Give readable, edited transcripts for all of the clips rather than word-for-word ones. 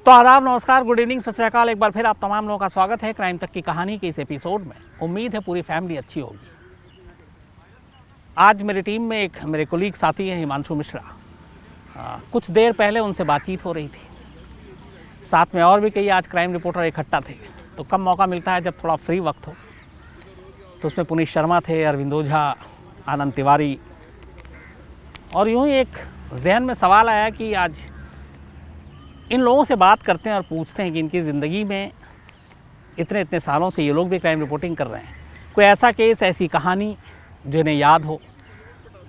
तो आदाब, नमस्कार, गुड इवनिंग, सत श्री अकाल। एक बार फिर आप तमाम लोगों का स्वागत है क्राइम तक की कहानी के इस एपिसोड में। उम्मीद है पूरी फैमिली अच्छी होगी। आज मेरी टीम में एक मेरे कोलीग साथी हैं हिमांशु मिश्रा। कुछ देर पहले उनसे बातचीत हो रही थी। साथ में और भी कई आज क्राइम रिपोर्टर इकट्ठा थे। तो कम मौका मिलता है जब थोड़ा फ्री वक्त हो। तो उसमें पुनीत शर्मा थे, अरविंद ओझा, आनंद तिवारी। और यूँ ही एक जहन में सवाल आया कि आज इन लोगों से बात करते हैं और पूछते हैं कि इनकी ज़िंदगी में इतने इतने सालों से ये लोग भी क्राइम रिपोर्टिंग कर रहे हैं, कोई ऐसा केस, ऐसी कहानी जो इन्हें याद हो,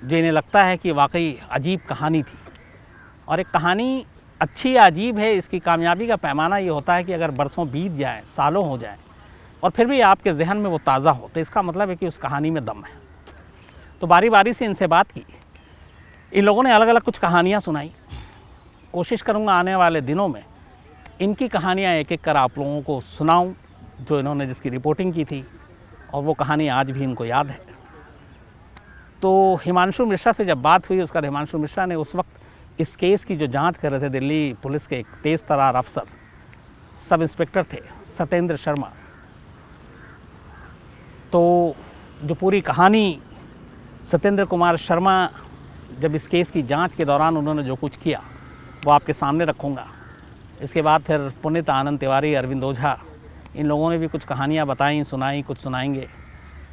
जो इन्हें लगता है कि वाकई अजीब कहानी थी। और एक कहानी अच्छी या अजीब है, इसकी कामयाबी का पैमाना ये होता है कि अगर बरसों बीत जाएँ, सालों हो जाएँ और फिर भी आपके जहन में वो ताज़ा हो, तो इसका मतलब है कि उस कहानी में दम है। तो बारी बारी से इनसे बात की। इन लोगों ने अलग अलग कुछ कहानियाँ सुनाई। कोशिश करूँगा आने वाले दिनों में इनकी कहानियाँ एक एक कर आप लोगों को सुनाऊँ, जो इन्होंने जिसकी रिपोर्टिंग की थी, और वो कहानी आज भी इनको याद है। तो हिमांशु मिश्रा से जब बात हुई, उसका हिमांशु मिश्रा ने उस वक्त इस केस की जो जांच कर रहे थे, दिल्ली पुलिस के एक तेज़ तर्रार अफसर, सब इंस्पेक्टर थे सत्येंद्र शर्मा। तो जो पूरी कहानी सत्येंद्र कुमार शर्मा जब इस केस की जांच के दौरान उन्होंने जो कुछ किया, वो आपके सामने रखूँगा। इसके बाद फिर पुनीत, आनंद तिवारी, अरविंद ओझा, इन लोगों ने भी कुछ कहानियाँ बताई, सुनाई, कुछ सुनाएंगे,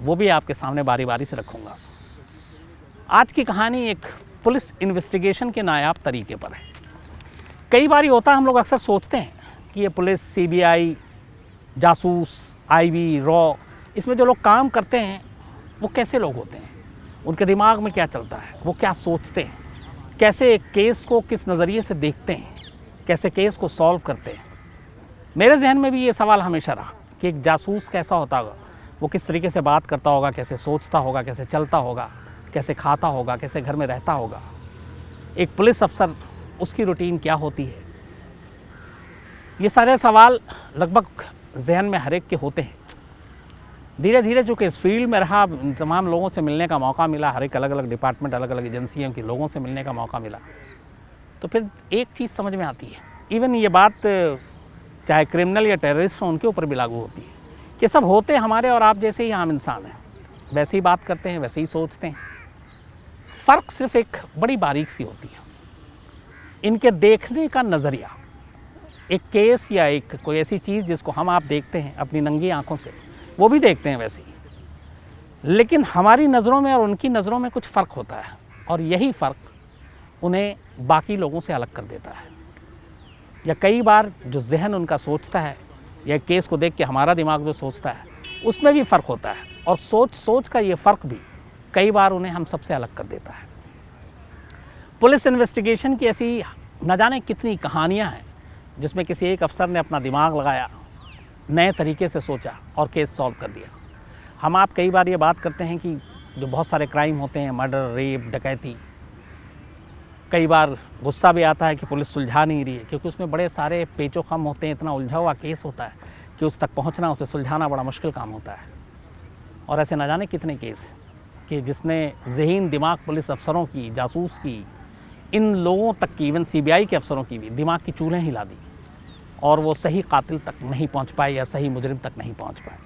वो भी आपके सामने बारी बारी से रखूँगा। आज की कहानी एक पुलिस इन्वेस्टिगेशन के नायाब तरीके पर है। कई बार होता है, हम लोग अक्सर सोचते हैं कि ये पुलिस, सीबीआई, जासूस, आईबी, रॉ, इसमें जो लोग काम करते हैं वो कैसे लोग होते हैं, उनके दिमाग में क्या चलता है, वो क्या सोचते हैं, कैसे एक केस को किस नज़रिए से देखते हैं, कैसे केस को सॉल्व करते हैं। मेरे जहन में भी ये सवाल हमेशा रहा कि एक जासूस कैसा होता होगा, वो किस तरीके से बात करता होगा, कैसे सोचता होगा, कैसे चलता होगा, कैसे खाता होगा, कैसे घर में रहता होगा। एक पुलिस अफसर, उसकी रूटीन क्या होती है। ये सारे सवाल लगभग जहन में हर एक के होते हैं। धीरे धीरे चूँकि इस फील्ड में रहा, तमाम लोगों से मिलने का मौका मिला, हर एक अलग अलग डिपार्टमेंट, अलग अलग एजेंसियों के लोगों से मिलने का मौका मिला, तो फिर एक चीज़ समझ में आती है। इवन ये बात चाहे क्रिमिनल या टेररिस्ट हो, उनके ऊपर भी लागू होती है कि सब होते हमारे और आप जैसे ही आम इंसान हैं, वैसे ही बात करते हैं, वैसे ही सोचते हैं। फ़र्क सिर्फ एक बड़ी बारीक सी होती है, इनके देखने का नज़रिया। एक केस या एक कोई ऐसी चीज़ जिसको हम आप देखते हैं अपनी नंगी आँखों से, वो भी देखते हैं वैसे ही, लेकिन हमारी नज़रों में और उनकी नज़रों में कुछ फ़र्क होता है, और यही फ़र्क उन्हें बाकी लोगों से अलग कर देता है। या कई बार जो जहन उनका सोचता है, या केस को देख के हमारा दिमाग जो सोचता है, उसमें भी फ़र्क होता है, और सोच का ये फ़र्क भी कई बार उन्हें हम सबसे अलग कर देता है। पुलिस इन्वेस्टिगेशन की ऐसी न जाने कितनी कहानियाँ हैं जिसमें किसी एक अफसर ने अपना दिमाग लगाया, नए तरीके से सोचा और केस सॉल्व कर दिया। हम आप कई बार ये बात करते हैं कि जो बहुत सारे क्राइम होते हैं, मर्डर, रेप, डकैती, कई बार गुस्सा भी आता है कि पुलिस सुलझा नहीं रही है, क्योंकि उसमें बड़े सारे पेचो खम होते हैं, इतना उलझा हुआ केस होता है कि उस तक पहुंचना, उसे सुलझाना बड़ा मुश्किल काम होता है। और ऐसे न जाने कितने केस कि जिसने ज़हीन दिमाग पुलिस अफसरों की, जासूस की, इन लोगों तक की, इवन सीबीआई के अफसरों की भी दिमाग की चूल्हें हिला दी, और वो सही कातिल तक नहीं पहुंच पाए या सही मुजरिम तक नहीं पहुंच पाए।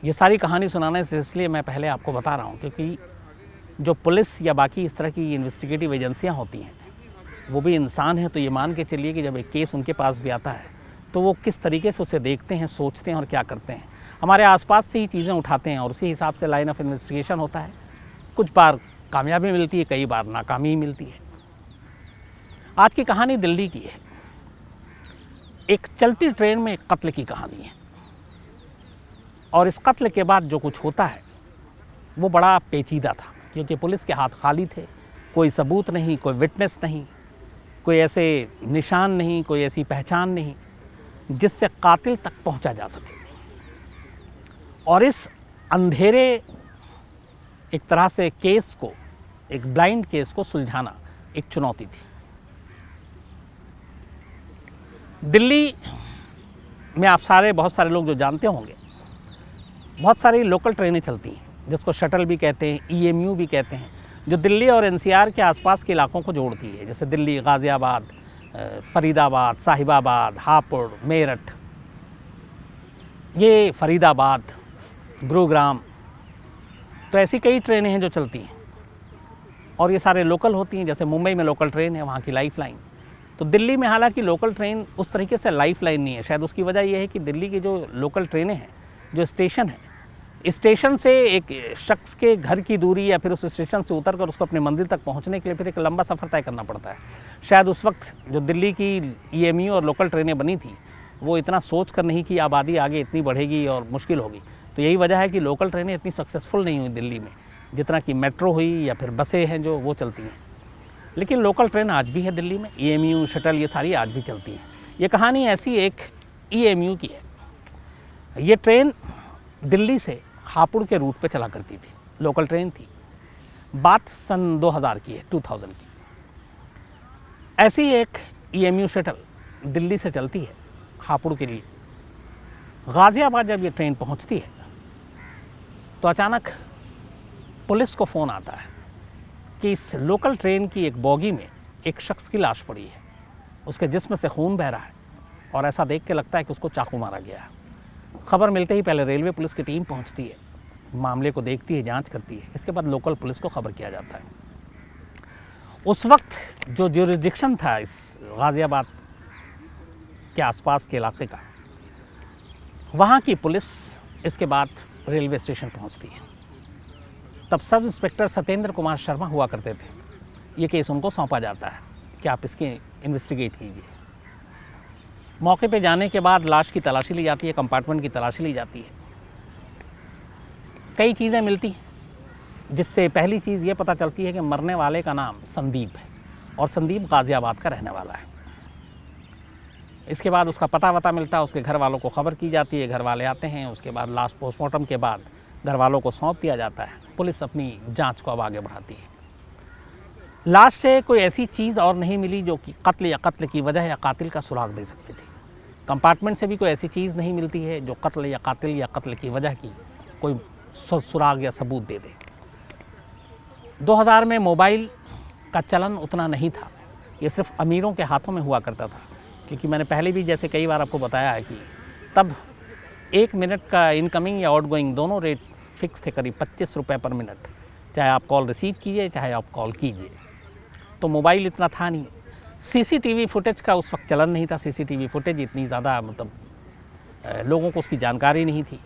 ये सारी कहानी सुनाने से इसलिए मैं पहले आपको बता रहा हूँ, क्योंकि जो पुलिस या बाकी इस तरह की इन्वेस्टिगेटिव एजेंसियाँ होती हैं, वो भी इंसान हैं। तो ये मान के चलिए कि जब एक केस उनके पास भी आता है, तो वो किस तरीके से उसे देखते हैं, सोचते हैं और क्या करते हैं। हमारे आसपास से ही चीज़ें उठाते हैं और उसी हिसाब से लाइन ऑफ इन्वेस्टिगेशन होता है। कुछ बार कामयाबी मिलती है, कई बार नाकामी मिलती है। आज की कहानी दिल्ली की है। एक चलती ट्रेन में एक कत्ल की कहानी है, और इस कत्ल के बाद जो कुछ होता है वो बड़ा पेचीदा था, क्योंकि पुलिस के हाथ खाली थे। कोई सबूत नहीं, कोई विटनेस नहीं, कोई ऐसे निशान नहीं, कोई ऐसी पहचान नहीं जिससे कातिल तक पहुंचा जा सके। और इस अंधेरे एक तरह से केस को, एक ब्लाइंड केस को सुलझाना एक चुनौती थी। दिल्ली में आप बहुत सारे लोग जो जानते होंगे, बहुत सारी लोकल ट्रेनें चलती हैं, जिसको शटल भी कहते हैं, ईएमयू भी कहते हैं, जो दिल्ली और एनसीआर के आसपास के इलाकों को जोड़ती है। जैसे दिल्ली, गाज़ियाबाद, फरीदाबाद, साहिबाबाद, हापुड़, मेरठ, ये फरीदाबाद, गुरुग्राम, तो ऐसी कई ट्रेनें हैं जो चलती हैं और ये सारे लोकल होती हैं। जैसे मुंबई में लोकल ट्रेन है, वहाँ की लाइफ लाइन। तो दिल्ली में हालांकि लोकल ट्रेन उस तरीके से लाइफ लाइन नहीं है। शायद उसकी वजह यह है कि दिल्ली की जो लोकल ट्रेनें हैं, जो स्टेशन है, स्टेशन से एक शख्स के घर की दूरी या फिर उस स्टेशन से उतर कर उसको अपने मंदिर तक पहुंचने के लिए फिर एक लंबा सफ़र तय करना पड़ता है। शायद उस वक्त जो दिल्ली की EMU और लोकल ट्रेनें बनी थी, वो इतना सोच कर नहीं कि आबादी आगे इतनी बढ़ेगी और मुश्किल होगी। तो यही वजह है कि लोकल ट्रेनें इतनी सक्सेसफुल नहीं हुई दिल्ली में, जितना कि मेट्रो हुई या फिर बसें हैं जो वो चलती हैं। लेकिन लोकल ट्रेन आज भी है दिल्ली में, EMU, शटल, ये सारी आज भी चलती हैं। ये कहानी ऐसी एक EMU की है। ये ट्रेन दिल्ली से हापुड़ के रूट पे चला करती थी, लोकल ट्रेन थी। बात सन 2000 की है, 2000 की। ऐसी एक EMU शटल दिल्ली से चलती है हापुड़ के लिए। गाज़ियाबाद जब ये ट्रेन पहुंचती है तो अचानक पुलिस को फ़ोन आता है कि इस लोकल ट्रेन की एक बोगी में एक शख्स की लाश पड़ी है, उसके जिस्म से खून बह रहा है और ऐसा देख के लगता है कि उसको चाकू मारा गया है। खबर मिलते ही पहले रेलवे पुलिस की टीम पहुंचती है, मामले को देखती है, जांच करती है। इसके बाद लोकल पुलिस को खबर किया जाता है। उस वक्त जो ज्यूरिसडिक्शन था इस गाज़ियाबाद के आसपास के इलाके का, वहाँ की पुलिस इसके बाद रेलवे स्टेशन पहुँचती है। तब सब इंस्पेक्टर सत्येंद्र कुमार शर्मा हुआ करते थे। ये केस उनको सौंपा जाता है कि आप इसकी इन्वेस्टिगेट कीजिए। मौके पे जाने के बाद लाश की तलाशी ली जाती है, कंपार्टमेंट की तलाशी ली जाती है। कई चीज़ें मिलती हैं, जिससे पहली चीज़ ये पता चलती है कि मरने वाले का नाम संदीप है और संदीप गाज़ियाबाद का रहने वाला है। इसके बाद उसका पता वता मिलता है, उसके घर वालों को खबर की जाती है, घर वाले आते हैं। उसके बाद लाश पोस्टमार्टम के बाद घर वालों को सौंप दिया जाता है। पुलिस अपनी जांच को अब आगे बढ़ाती है। लाश से कोई ऐसी चीज़ और नहीं मिली जो कि कत्ल या कत्ल की वजह या कातिल का सुराग दे सकती थी। कंपार्टमेंट से भी कोई ऐसी चीज़ नहीं मिलती है जो कत्ल या कातिल या कत्ल की वजह की कोई सुराग या सबूत दे दे। 2000 में मोबाइल का चलन उतना नहीं था, ये सिर्फ अमीरों के हाथों में हुआ करता था। क्योंकि मैंने पहले भी जैसे कई बार आपको बताया है कि तब 1 मिनट का इनकमिंग या आउटगोइंग दोनों रेट फिक्स थे, करीब 25 रुपये पर मिनट, चाहे आप कॉल रिसीव कीजिए चाहे आप कॉल कीजिए। तो मोबाइल इतना था नहीं। CCTV फुटेज का उस वक्त चलन नहीं था। CCTV फुटेज इतनी ज़्यादा लोगों को उसकी जानकारी नहीं थी,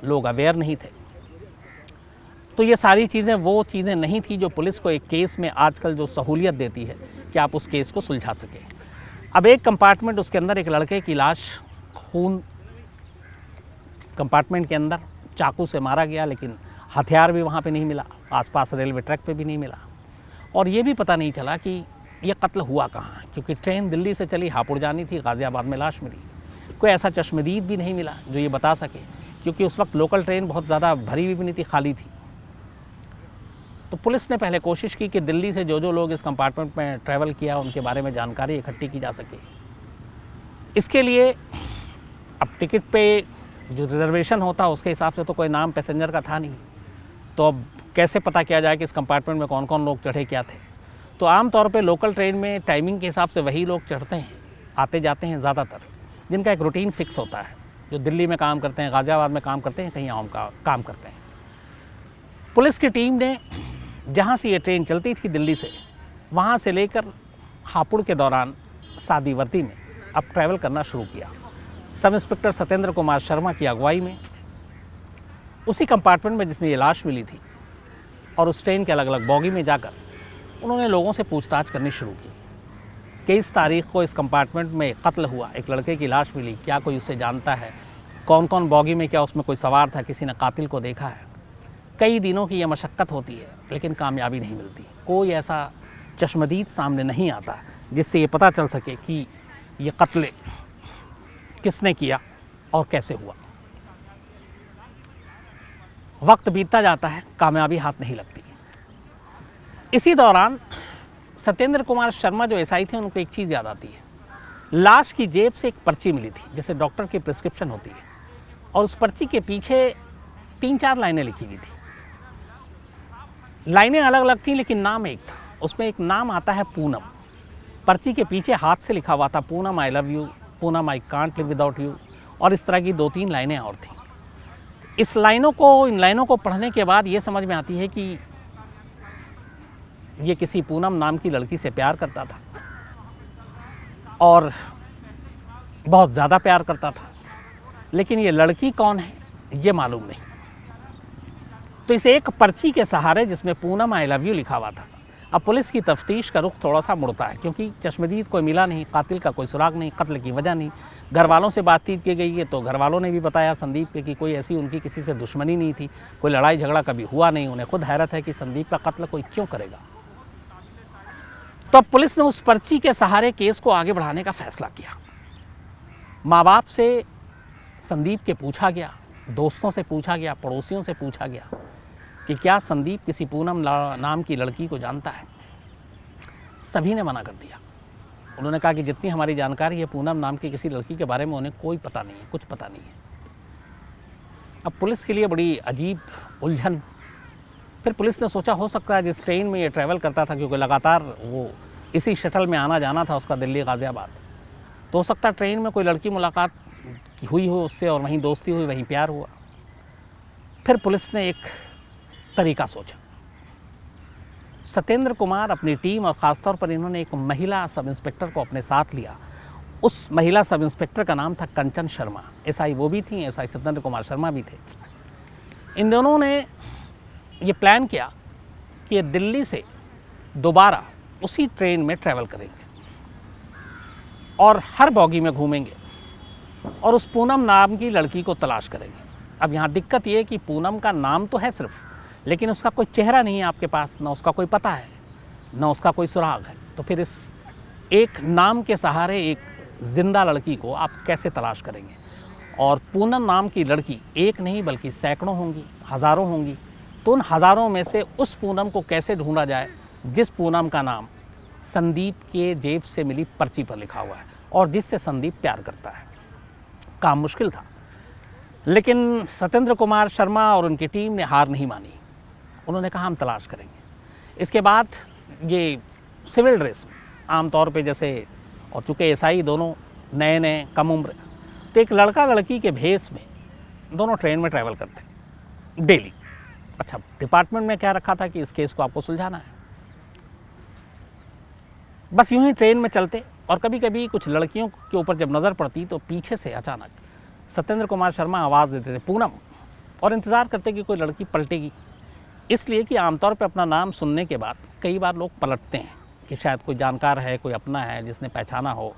लोग अवेयर नहीं थे। तो ये सारी चीज़ें वो चीज़ें नहीं थी जो पुलिस को एक केस में आजकल जो सहूलियत देती है कि आप उस केस को सुलझा सकें। अब एक कंपार्टमेंट, उसके अंदर एक लड़के की लाश, खून कंपार्टमेंट के अंदर, चाकू से मारा गया, लेकिन हथियार भी वहाँ पे नहीं मिला, आसपास रेलवे ट्रैक पे भी नहीं मिला। और ये भी पता नहीं चला कि ये कत्ल हुआ कहाँ, क्योंकि ट्रेन दिल्ली से चली, हापुड़ जानी थी, गाज़ियाबाद में लाश मिली। कोई ऐसा चश्मदीद भी नहीं मिला जो ये बता सके, क्योंकि उस वक्त लोकल ट्रेन बहुत ज़्यादा भरी हुई भी नहीं थी, खाली थी। तो पुलिस ने पहले कोशिश की कि दिल्ली से जो लोग इस कंपार्टमेंट में ट्रैवल किया उनके बारे में जानकारी इकट्ठी की जा सके। इसके लिए अब टिकट पे जो रिजर्वेशन होता उसके हिसाब से तो कोई नाम पैसेंजर का था नहीं, तो अब कैसे पता किया जाए कि इस कंपार्टमेंट में कौन कौन लोग चढ़े क्या थे। तो आम तौर पे लोकल ट्रेन में टाइमिंग के हिसाब से वही लोग चढ़ते हैं, आते जाते हैं ज़्यादातर, जिनका एक रूटीन फिक्स होता है, जो दिल्ली में काम करते हैं, गाज़ियाबाद में काम करते हैं, कहीं और का काम करते हैं। पुलिस की टीम ने जहाँ से ये ट्रेन चलती थी दिल्ली से, वहाँ से लेकर हापुड़ के दौरान सादीवर्दी में अब ट्रैवल करना शुरू किया। सब इंस्पेक्टर सत्येंद्र कुमार शर्मा की अगुवाई में उसी कंपार्टमेंट में जिसमें ये लाश मिली थी और उस ट्रेन के अलग अलग बॉगी में जाकर उन्होंने लोगों से पूछताछ करनी शुरू की कि इस तारीख को इस कंपार्टमेंट में कत्ल हुआ, एक लड़के की लाश मिली, क्या कोई उसे जानता है, कौन कौन बॉगी में, क्या उसमें कोई सवार था, किसी ने कातिल को देखा है। कई दिनों की यह मशक्क़त होती है लेकिन कामयाबी नहीं मिलती। कोई ऐसा चश्मदीद सामने नहीं आता जिससे ये पता चल सके कि ये कत्ल किसने किया और कैसे हुआ। वक्त बीतता जाता है, कामयाबी हाथ नहीं लगती। इसी दौरान सत्येंद्र कुमार शर्मा जो SI थे उनको एक चीज़ याद आती है। लाश की जेब से एक पर्ची मिली थी, जैसे डॉक्टर की प्रिस्क्रिप्शन होती है, और उस पर्ची के पीछे 3-4 लाइनें लिखी हुई थी। लाइनें अलग अलग थी लेकिन नाम एक था। उसमें एक नाम आता है पूनम, पर्ची के पीछे हाथ से लिखा हुआ था Poonam I love you, Poonam I can't live without you, और इस तरह की 2-3 लाइनें और थीं। इन लाइनों को पढ़ने के बाद ये समझ में आती है कि ये किसी पूनम नाम की लड़की से प्यार करता था और बहुत ज़्यादा प्यार करता था, लेकिन ये लड़की कौन है ये मालूम नहीं। तो इस एक पर्ची के सहारे जिसमें पूनम आई लव यू लिखा हुआ था, अब पुलिस की तफ्तीश का रुख थोड़ा सा मुड़ता है, क्योंकि चश्मदीद कोई मिला नहीं, कातिल का कोई सुराग नहीं, कत्ल की वजह नहीं। घर वालों से बातचीत की गई है तो घर वालों ने भी बताया संदीप के कि कोई ऐसी उनकी किसी से दुश्मनी नहीं थी, कोई लड़ाई झगड़ा कभी हुआ नहीं। उन्हें खुद हैरत है कि संदीप का कत्ल कोई क्यों करेगा। तो अब पुलिस ने उस पर्ची के सहारे केस को आगे बढ़ाने का फैसला किया। माँ बाप से संदीप के पूछा गया, दोस्तों से पूछा गया, पड़ोसियों से पूछा गया कि क्या संदीप किसी पूनम नाम की लड़की को जानता है। सभी ने मना कर दिया। उन्होंने कहा कि जितनी हमारी जानकारी है पूनम नाम की किसी लड़की के बारे में उन्हें कोई पता नहीं है, कुछ पता नहीं है। अब पुलिस के लिए बड़ी अजीब उलझन। फिर पुलिस ने सोचा हो सकता है जिस ट्रेन में ये ट्रैवल करता था, क्योंकि लगातार वो इसी शटल में आना जाना था उसका दिल्ली गाज़ियाबाद, तो हो सकता है ट्रेन में कोई लड़की मुलाकात हुई हो उससे और वहीं दोस्ती हुई, वहीं प्यार हुआ। फिर पुलिस ने एक तरीका सोचा। सत्येंद्र कुमार अपनी टीम और ख़ासतौर पर इन्होंने एक महिला सब इंस्पेक्टर को अपने साथ लिया। उस महिला सब इंस्पेक्टर का नाम था कंचन शर्मा। एसआई वो भी थी, एसआई सत्येंद्र कुमार शर्मा भी थे। इन दोनों ने ये प्लान किया कि दिल्ली से दोबारा उसी ट्रेन में ट्रैवल करेंगे और हर बॉगी में घूमेंगे और उस पूनम नाम की लड़की को तलाश करेंगे। अब यहाँ दिक्कत ये है कि पूनम का नाम तो है सिर्फ, लेकिन उसका कोई चेहरा नहीं है आपके पास, ना उसका कोई पता है, ना उसका कोई सुराग है। तो फिर इस एक नाम के सहारे एक जिंदा लड़की को आप कैसे तलाश करेंगे। और पूनम नाम की लड़की एक नहीं बल्कि सैकड़ों होंगी, हज़ारों होंगी। तो उन हज़ारों में से उस पूनम को कैसे ढूंढा जाए जिस पूनम का नाम संदीप के जेब से मिली पर्ची पर लिखा हुआ है और जिससे संदीप प्यार करता है। काम मुश्किल था, लेकिन सत्येंद्र कुमार शर्मा और उनकी टीम ने हार नहीं मानी। उन्होंने कहा हम तलाश करेंगे। इसके बाद ये सिविल ड्रेस आमतौर पे जैसे, और चूँकि एसआई दोनों नए नए कम उम्र, तो एक लड़का लड़की के भेस में दोनों ट्रेन में ट्रैवल करते डेली। अच्छा, डिपार्टमेंट में क्या रखा था कि इस केस को आपको सुलझाना है। बस यूं ही ट्रेन में चलते और कभी कभी कुछ लड़कियों के ऊपर जब नज़र पड़ती तो पीछे से अचानक सत्येंद्र कुमार शर्मा आवाज़ देते थे पूनम, और इंतज़ार करते कि कोई लड़की पलटेगी। इसलिए कि आमतौर पर अपना नाम सुनने के बाद कई बार लोग पलटते हैं कि शायद कोई जानकार है, कोई अपना है जिसने पहचाना हो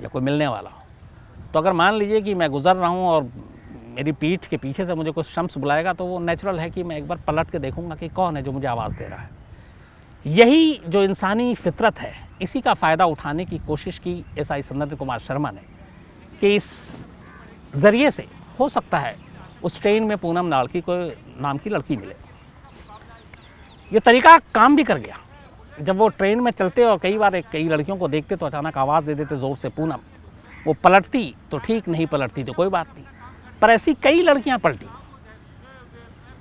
या कोई मिलने वाला हो। तो अगर मान लीजिए कि मैं गुज़र रहा हूँ और मेरी पीठ के पीछे से मुझे कोई शख्स बुलाएगा तो वो नेचुरल है कि मैं एक बार पलट के देखूंगा कि कौन है जो मुझे आवाज़ दे रहा है। यही जो इंसानी फितरत है, इसी का फ़ायदा उठाने की कोशिश की एसआई सत्येंद्र कुमार शर्मा ने कि इस ज़रिए से हो सकता है उस ट्रेन में पूनम नाम की लड़की मिले। ये तरीका काम भी कर गया। जब वो ट्रेन में चलते और कई बार कई लड़कियों को देखते तो अचानक आवाज़ दे देते ज़ोर से पूनम। वो पलटती तो ठीक, नहीं पलटती तो कोई बात नहीं। पर ऐसी कई लड़कियां पलटी।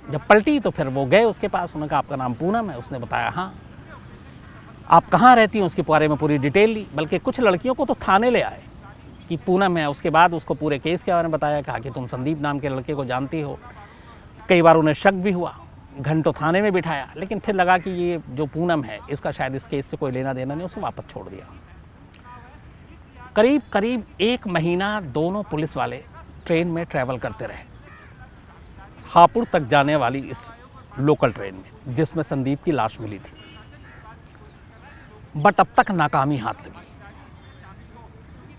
जब पलटी तो फिर वो गए उसके पास, उन्होंने कहा आपका नाम पूनम है। उसने बताया हाँ। आप कहाँ रहती हैं उसके बारे में पूरी डिटेल ली। बल्कि कुछ लड़कियों को तो थाने ले आए कि पूनम है। उसके बाद उसको पूरे केस के बारे में बताया, कहा कि तुम संदीप नाम के लड़के को जानती हो। कई बार उन्हें शक भी हुआ, घंटों थाने में बिठाया, लेकिन फिर लगा कि ये जो पूनम है इसका शायद इस केस से कोई लेना देना नहीं, उसको वापस छोड़ दिया। करीब करीब 1 महीना दोनों पुलिस वाले ट्रेन में ट्रैवल करते रहे, हापुड़ तक जाने वाली इस लोकल ट्रेन में जिसमें संदीप की लाश मिली थी। बट अब तक नाकामी हाथ लगी।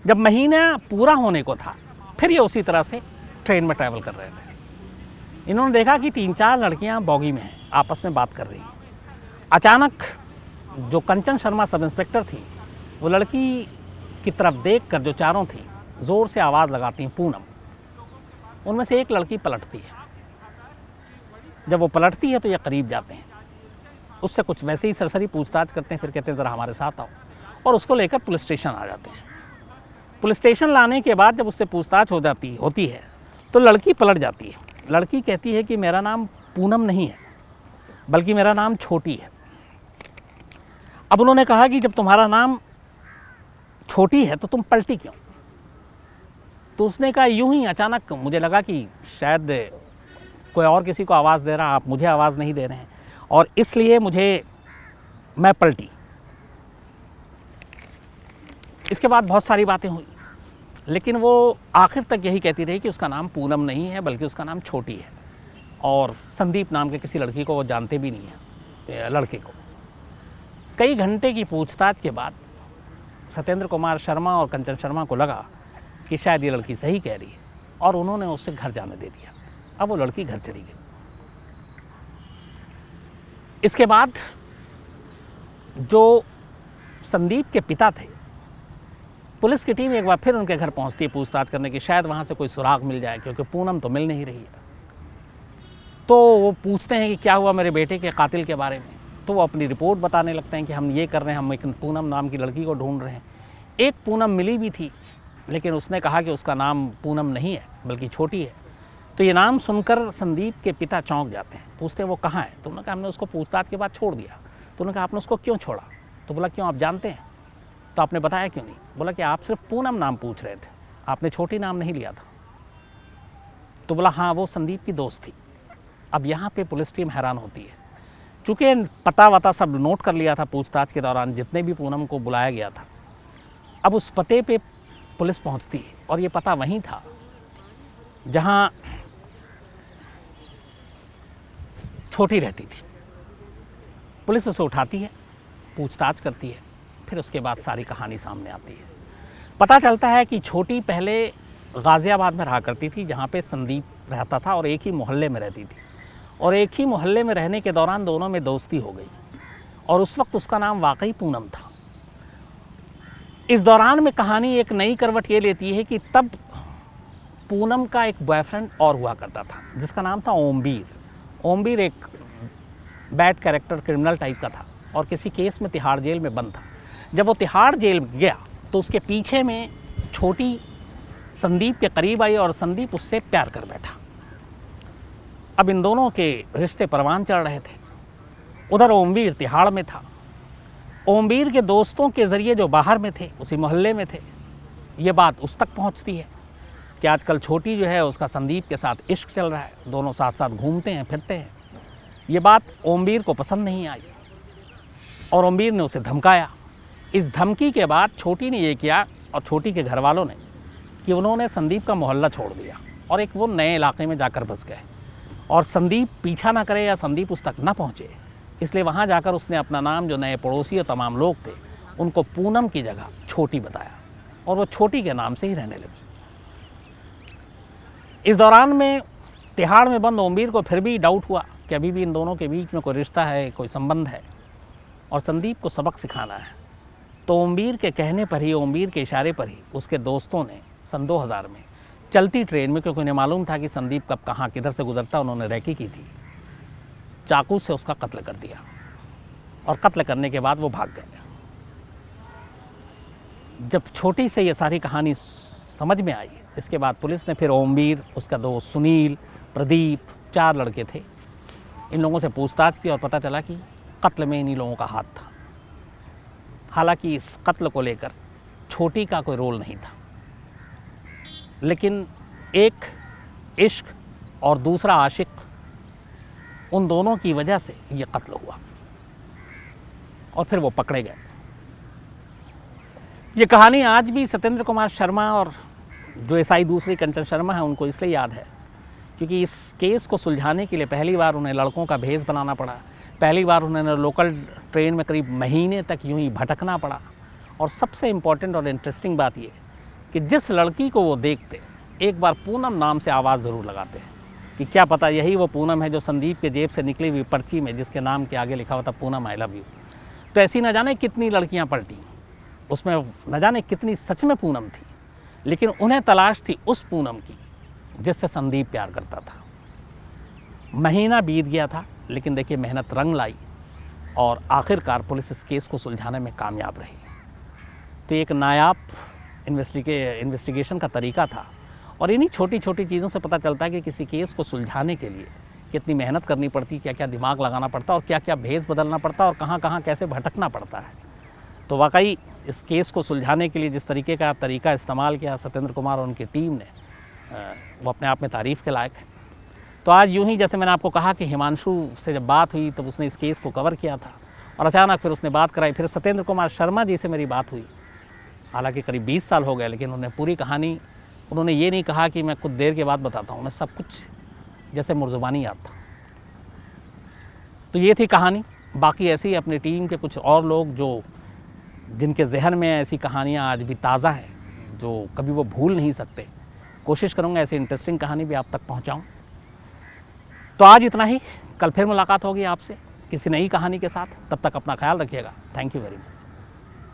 जब महीना पूरा होने को था फिर ये उसी तरह से ट्रेन में ट्रैवल कर रहे थे। इन्होंने देखा कि 3-4 लड़कियां बॉगी में हैं, आपस में बात कर रही हैं। अचानक जो कंचन शर्मा सब इंस्पेक्टर थी वो लड़की की तरफ देखकर जो चारों थी ज़ोर से आवाज़ लगाती हैं पूनम। उनमें से एक लड़की पलटती है। जब वो पलटती है तो ये करीब जाते हैं, उससे कुछ वैसे ही सरसरी पूछताछ करते हैं, फिर कहते हैं ज़रा हमारे साथ आओ, और उसको लेकर पुलिस स्टेशन आ जाते हैं। पुलिस स्टेशन लाने के बाद जब उससे पूछताछ होती है तो लड़की पलट जाती है। लड़की कहती है कि मेरा नाम पूनम नहीं है बल्कि मेरा नाम छोटी है। अब उन्होंने कहा कि जब तुम्हारा नाम छोटी है तो तुम पलटी क्यों? तो उसने कहा यूं ही अचानक मुझे लगा कि शायद कोई और किसी को आवाज़ दे रहा, आप मुझे आवाज़ नहीं दे रहे हैं, और इसलिए मैं पलटी। इसके बाद बहुत सारी बातें हुई, लेकिन वो आखिर तक यही कहती रही कि उसका नाम पूनम नहीं है बल्कि उसका नाम छोटी है, और संदीप नाम के किसी लड़की को वो जानते भी नहीं है, लड़के को। कई घंटे की पूछताछ के बाद सत्येंद्र कुमार शर्मा और कंचन शर्मा को लगा कि शायद ये लड़की सही कह रही है, और उन्होंने उससे घर जाने दे दिया। अब वो लड़की घर चली गई। इसके बाद जो संदीप के पिता थे, पुलिस की टीम एक बार फिर उनके घर पहुंचती है पूछताछ करने की, शायद वहां से कोई सुराग मिल जाए, क्योंकि पूनम तो मिल नहीं रही है। तो वो पूछते हैं कि क्या हुआ मेरे बेटे के कातिल के बारे में। तो वो अपनी रिपोर्ट बताने लगते हैं कि हम ये कर रहे हैं, हम एक पूनम नाम की लड़की को ढूंढ रहे हैं। एक पूनम मिली भी थी, लेकिन उसने कहा कि उसका नाम पूनम नहीं है बल्कि छोटी है। तो ये नाम सुनकर संदीप के पिता चौंक जाते हैं, पूछते हैं वो कहाँ है। तो उन्होंने कहा हमने उसको पूछताछ के बाद छोड़ दिया। तो उन्होंने कहा आपने उसको क्यों छोड़ा? तो बोला क्यों, आप जानते हैं? तो आपने बताया क्यों नहीं? बोला कि आप सिर्फ पूनम नाम पूछ रहे थे, आपने छोटी नाम नहीं लिया था। तो बोला हाँ, वो संदीप की दोस्त थी। अब यहाँ पे पुलिस टीम हैरान होती है, चूँकि पता वता सब नोट कर लिया था पूछताछ के दौरान, जितने भी पूनम को बुलाया गया था। अब उस पते पे पुलिस पहुँचती है, और ये पता वहीं था जहाँ छोटी रहती थी। पुलिस उसे उठाती है, पूछताछ करती है, फिर उसके बाद सारी कहानी सामने आती है। पता चलता है कि छोटी पहले गाज़ियाबाद में रहा करती थी, जहाँ पे संदीप रहता था, और एक ही मोहल्ले में रहती थी। और एक ही मोहल्ले में रहने के दौरान दोनों में दोस्ती हो गई, और उस वक्त उसका नाम वाकई पूनम था। इस दौरान में कहानी एक नई करवट ये लेती है कि तब पूनम का एक बॉयफ्रेंड और हुआ करता था, जिसका नाम था ओमवीर। ओमवीर एक बैड कैरेक्टर, क्रिमिनल टाइप का था, और किसी केस में तिहाड़ जेल में बंद था। जब वो तिहाड़ जेल गया तो उसके पीछे में छोटी संदीप के करीब आई, और संदीप उससे प्यार कर बैठा। अब इन दोनों के रिश्ते परवान चढ़ रहे थे। उधर ओमवीर तिहाड़ में था। ओमवीर के दोस्तों के ज़रिए जो बाहर में थे, उसी मोहल्ले में थे, ये बात उस तक पहुंचती है कि आजकल छोटी जो है उसका संदीप के साथ इश्क चल रहा है, दोनों साथ साथ घूमते हैं फिरते हैं। ये बात ओमवीर को पसंद नहीं आई, और ओमवीर ने उसे धमकाया। इस धमकी के बाद छोटी ने ये किया, और छोटी के घर वालों ने, कि उन्होंने संदीप का मोहल्ला छोड़ दिया, और एक वो नए इलाके में जाकर बस गए। और संदीप पीछा ना करे या संदीप उस तक ना पहुँचे, इसलिए वहाँ जाकर उसने अपना नाम, जो नए पड़ोसी और तमाम लोग थे, उनको पूनम की जगह छोटी बताया, और वो छोटी के नाम से ही रहने लगी। इस दौरान में तिहाड़ में बंद ओमवीर को फिर भी डाउट हुआ कि अभी भी इन दोनों के बीच में कोई रिश्ता है, कोई संबंध है, और संदीप को सबक सिखाना है। तो ओमवीर के कहने पर ही, ओमवीर के इशारे पर ही उसके दोस्तों ने सन 2000 में चलती ट्रेन में, क्योंकि उन्हें मालूम था कि संदीप कब कहाँ किधर से गुजरता, उन्होंने रैकी की थी, चाकू से उसका कत्ल कर दिया, और कत्ल करने के बाद वो भाग गए। जब छोटी से ये सारी कहानी समझ में आई, इसके बाद पुलिस ने फिर ओमवीर, उसका दोस्त सुनील, प्रदीप, 4 लड़के थे, इन लोगों से पूछताछ की, और पता चला कि कत्ल में इन्हीं लोगों का हाथ था। हालांकि इस कत्ल को लेकर छोटी का कोई रोल नहीं था, लेकिन एक इश्क और दूसरा आशिक, उन दोनों की वजह से ये कत्ल हुआ, और फिर वो पकड़े गए। ये कहानी आज भी सत्येंद्र कुमार शर्मा और जो एसआई दूसरी कंचन शर्मा है उनको इसलिए याद है क्योंकि इस केस को सुलझाने के लिए पहली बार उन्हें लड़कों का भेष बनाना पड़ा। पहली बार उन्हें लोकल ट्रेन में करीब महीने तक यूं ही भटकना पड़ा। और सबसे इम्पॉर्टेंट और इंटरेस्टिंग बात ये कि जिस लड़की को वो देखते, एक बार पूनम नाम से आवाज़ ज़रूर लगाते हैं कि क्या पता यही वो पूनम है जो संदीप के जेब से निकली हुई पर्ची में जिसके नाम के आगे लिखा हुआ था पूनम आई लव यू। तो ऐसी न जाने कितनी लड़कियां पलटी, उसमें न जाने कितनी सच में पूनम थी, लेकिन उन्हें तलाश थी उस पूनम की जिससे संदीप प्यार करता था। महीना बीत गया था, लेकिन देखिए मेहनत रंग लाई और आखिरकार पुलिस इस केस को सुलझाने में कामयाब रही। तो एक नायाब इन्वेस्टिगेशन का तरीका था। और इन्हीं छोटी छोटी चीज़ों से पता चलता है कि किसी केस को सुलझाने के लिए कितनी मेहनत करनी पड़ती, क्या क्या दिमाग लगाना पड़ता और क्या क्या भेष बदलना पड़ता और कहाँ कहाँ कैसे भटकना पड़ता है। तो वाकई इस केस को सुलझाने के लिए जिस तरीके का तरीका इस्तेमाल किया सत्येंद्र कुमार और उनकी टीम ने, वो अपने आप में तारीफ़ के लायक है। तो आज यूं ही जैसे मैंने आपको कहा कि हिमांशु से जब बात हुई तब उसने इस केस को कवर किया था और अचानक फिर उसने बात कराई, फिर सत्येंद्र कुमार शर्मा जी से मेरी बात हुई। हालांकि करीब 20 साल हो गए, लेकिन उन्होंने पूरी कहानी, उन्होंने ये नहीं कहा कि मैं कुछ देर के बाद बताता हूँ, मैं सब कुछ जैसे मुर्जुबानी याद था। तो ये थी कहानी। बाकी ऐसी अपनी टीम के कुछ और लोग जो जिनके जहन में ऐसी कहानियाँ आज भी ताज़ा हैं, जो कभी वो भूल नहीं सकते, कोशिश करूँगा ऐसी इंटरेस्टिंग कहानी भी आप तक पहुँचाऊँ। तो आज इतना ही, कल फिर मुलाकात होगी आपसे किसी नई कहानी के साथ। तब तक अपना ख्याल रखिएगा। Thank you very much.